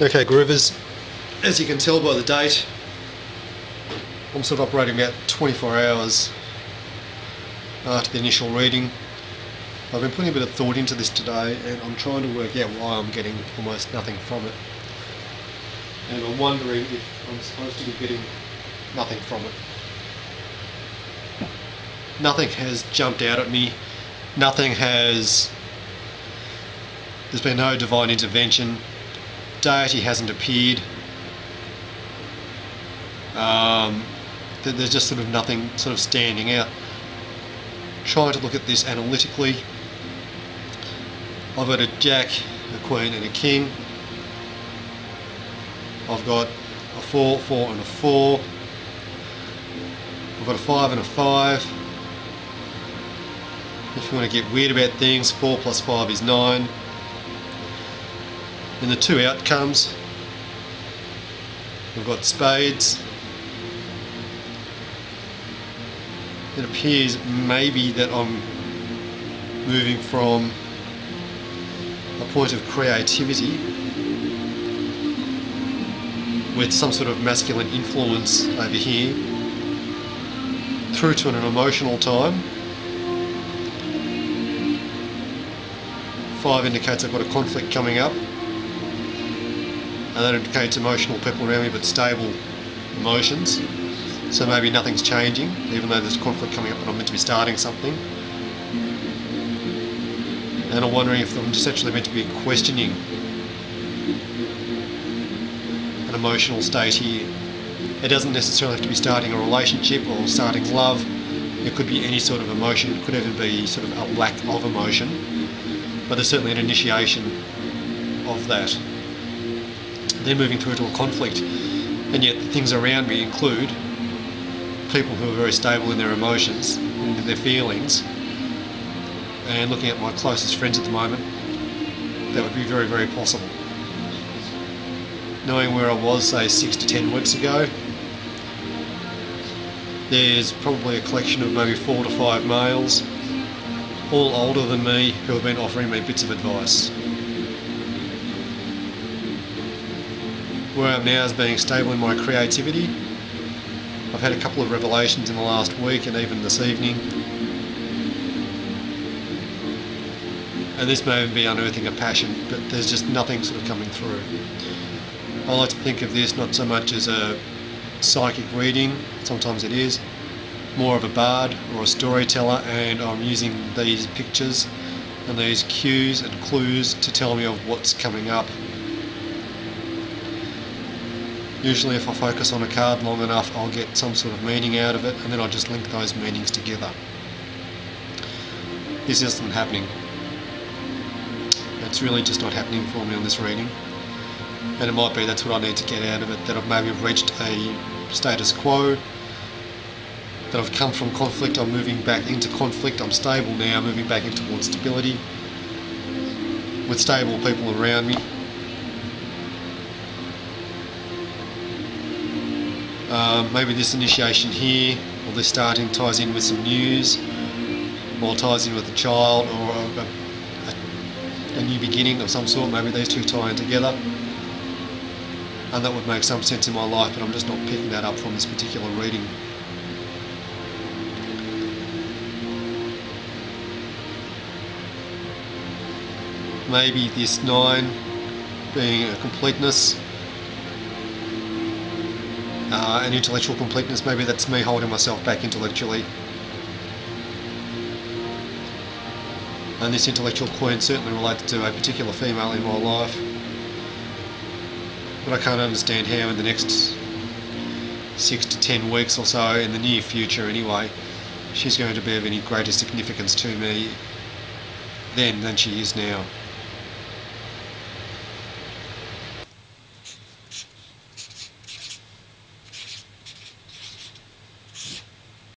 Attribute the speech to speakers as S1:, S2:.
S1: Okay, Groovers, as you can tell by the date, I'm sort of operating about 24 hours after the initial reading. I've been putting a bit of thought into this today, and I'm trying to work out why I'm getting almost nothing from it. And I'm wondering if I'm supposed to be getting nothing from it. Nothing has jumped out at me. There's been no divine intervention. Deity hasn't appeared. There's just sort of nothing sort of standing out. Trying to look at this analytically. I've got a jack, a queen and a king. I've got a 4, 4 and a 4. I've got a 5 and a 5. If you want to get weird about things, 4 plus 5 is 9. And the two outcomes, we've got spades. It appears maybe that I'm moving from a point of creativity with some sort of masculine influence over here through to an emotional time. 5 indicates I've got a conflict coming up, and that indicates emotional people around me, but stable emotions. So maybe nothing's changing, even though there's conflict coming up and I'm meant to be starting something. And I'm wondering if I'm just actually meant to be questioning an emotional state here. It doesn't necessarily have to be starting a relationship or starting love. It could be any sort of emotion. It could even be sort of a lack of emotion. But there's certainly an initiation of that. Then moving through to a conflict, and yet the things around me include people who are very stable in their emotions and in their feelings. And looking at my closest friends at the moment, that would be very, very possible. Knowing where I was, say, 6 to 10 weeks ago, there's probably a collection of maybe 4 to 5 males, all older than me, who have been offering me bits of advice. Where I am now is being stable in my creativity. I've had a couple of revelations in the last week and even this evening. And this may even be unearthing a passion, but there's just nothing sort of coming through. I like to think of this not so much as a psychic reading, sometimes it is, more of a bard or a storyteller, and I'm using these pictures and these cues and clues to tell me of what's coming up. Usually if I focus on a card long enough, I'll get some sort of meaning out of it, and then I'll just link those meanings together. This isn't happening. It's really just not happening for me on this reading. And it might be that's what I need to get out of it, that I've maybe reached a status quo, that I've come from conflict, I'm moving back into conflict, I'm stable now, moving back in towards stability, with stable people around me. Maybe this initiation here, or this starting, ties in with some news, or ties in with a child, or a new beginning of some sort. Maybe these two tie in together, and that would make some sense in my life, but I'm just not picking that up from this particular reading. Maybe this 9 being a completeness, an intellectual completeness. Maybe that's me holding myself back intellectually. And this intellectual queen certainly relates to a particular female in my life. But I can't understand how in the next 6 to 10 weeks or so, in the near future anyway, she's going to be of any greater significance to me then than she is now.